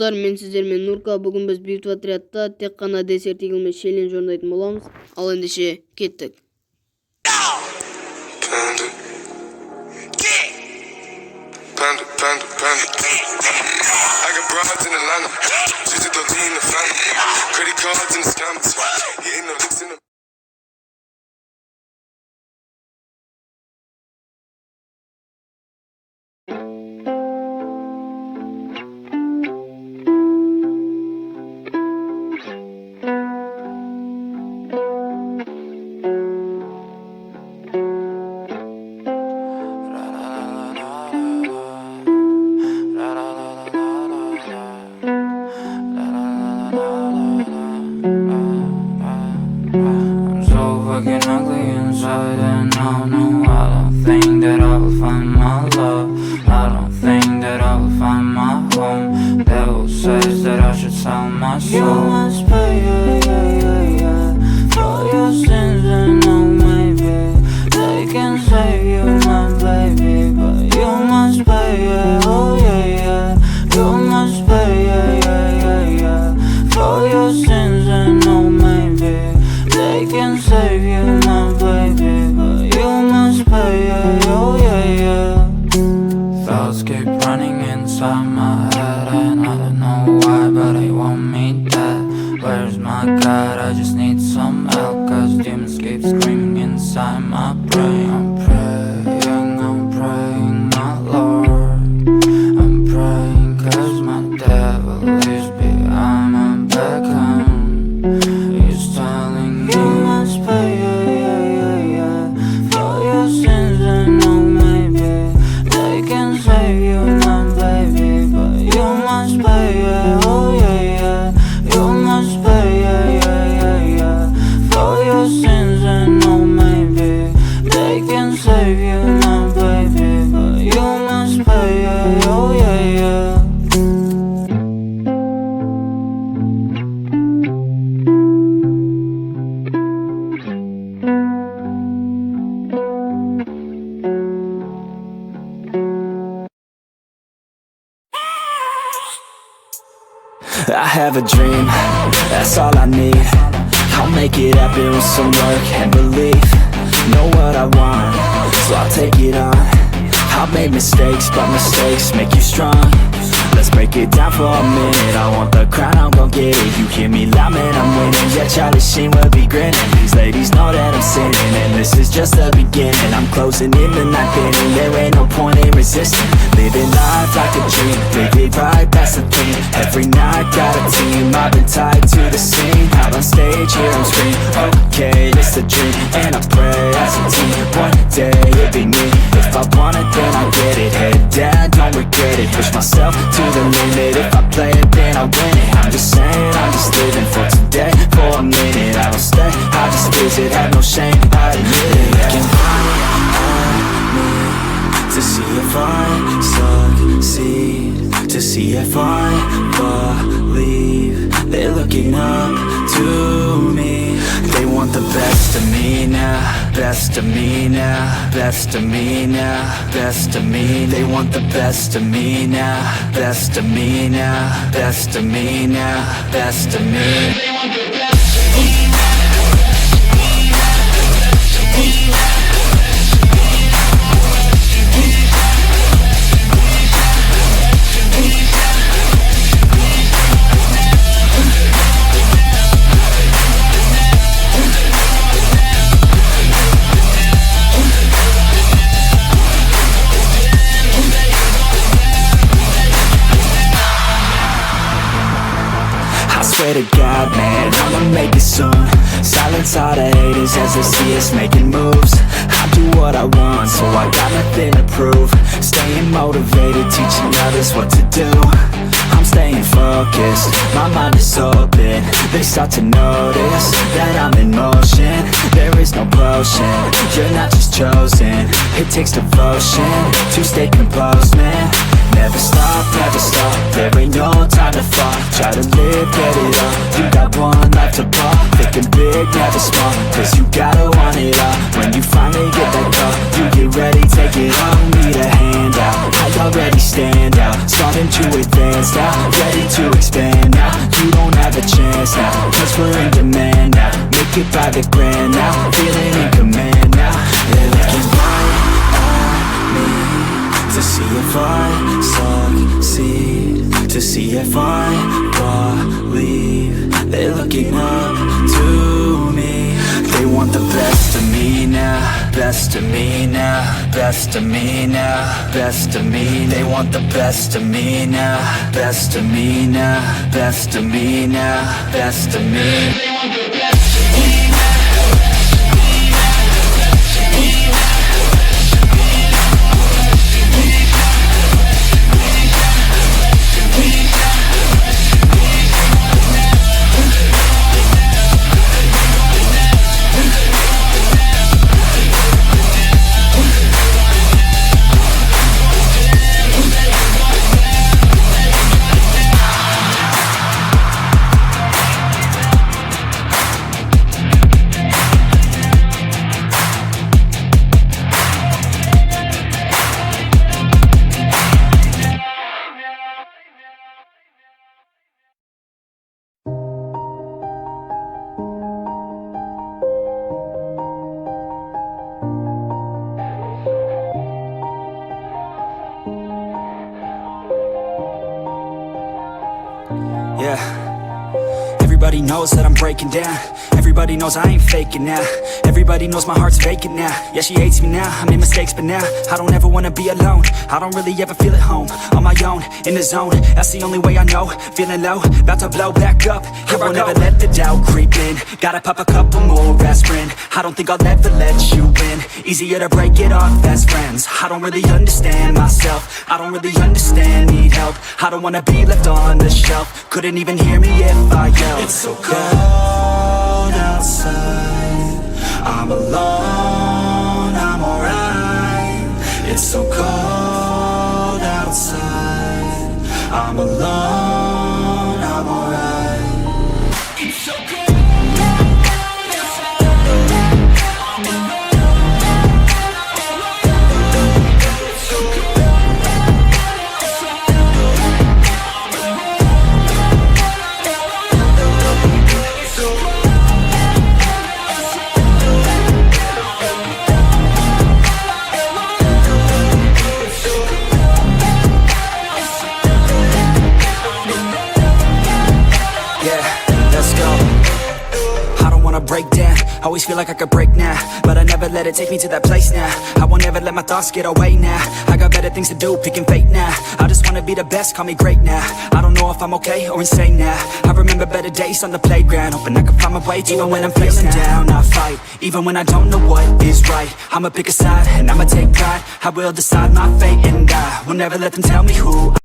Мен сіздермен Нурка, бүгін біз бейбіт отрядта тек қана десерт егілмес челлендж орындайтын боламыз. Ал ендеше кеттік. I have a dream, that's all I need. I'll make it happen with some work and belief. Know what I want, so I'll take it on. I've made mistakes, but mistakes make you strong. Let's break it down for a minute. I want the crown, I'm gon' get it. You hear me loud, man, I'm winning. Yeah, Charlie Sheen will be grinning. These ladies know that I'm sinning, and this is just the beginning. I'm closing in the night inning. There ain't no point in resisting. Living life like a dream, live it right, that's the thing. Every night got a team, I've been tied to the scene. Out on stage, here I'm screaming. Okay, it's a dream, and I pray as a team. One day it'll be me. If I want it, then I'll get it. Head down, don't regret it. Push myself to the limit. If I play it, then I win it. I'm just saying, I'm just living for today. For a minute, I don't stay, I just visit. Have no shame, I admit it. Looking right at me to see if I succeed, to see if I believe. They're looking up to me. They want the best of me now, best of me now, best of me now, best of me. They want the best of me now, best of me now, best of me now, best of me. They want the best of me now. Swear to God, man, I'ma make it soon. Silence all the haters as they see us making moves. I do what I want, so I got nothing to prove. Staying motivated, teaching others what to do. I'm staying focused, my mind is open. They start to notice that I'm in motion. There is no potion, you're not just chosen. It takes devotion to stay composed, man. Never stop, there ain't no time to fall. Try to live, get it all, you got one life to ball. Thinking big, never small, cause you gotta want it all. When you finally get that call, you get ready, take it on. Need a hand out, I already stand out. Starting to advance now, ready to expand now. You don't have a chance now, cause we're in demand now. Make it by the grand now, feeling in command now. They're looking right at me to see if I succeed, to see if I believe. They're looking up to me. They want the best of me now, best of me now, best of me now, best of me. They want the best of me now, best of me now, best of me now, best of me. They want the best of me now. Yeah, everybody knows that I'm breaking down. Everybody knows I ain't faking now. Everybody knows my heart's vacant now. Yeah, she hates me now, I made mistakes but now I don't ever wanna be alone. I don't really ever feel at home. On my own, in the zone, that's the only way I know. Feeling low, about to blow back up. Here I won't ever let the doubt creep in. Gotta pop a couple more aspirin. I don't think I'll ever let you in. Easier to break it off as friends. I don't really understand myself, I don't really understand, need help. I don't wanna be left on the shelf. Couldn't even hear me if I yelled. It's so cold outside, I'm alone, I'm alright. It's so cold outside, I'm alone, I'm alright. It's so cold. Break down, always feel like I could break now, but I never let it take me to that place now. I won't ever let my thoughts get away now. I got better things to do, picking fate now. I just wanna be the best, call me great now. I don't know if I'm okay or insane now. I remember better days on the playground, hoping I could find my way. Even when I'm feeling down, I fight. Even when I don't know what is right, I'ma pick a side and I'ma take pride. I will decide my fate and I will never let them tell me who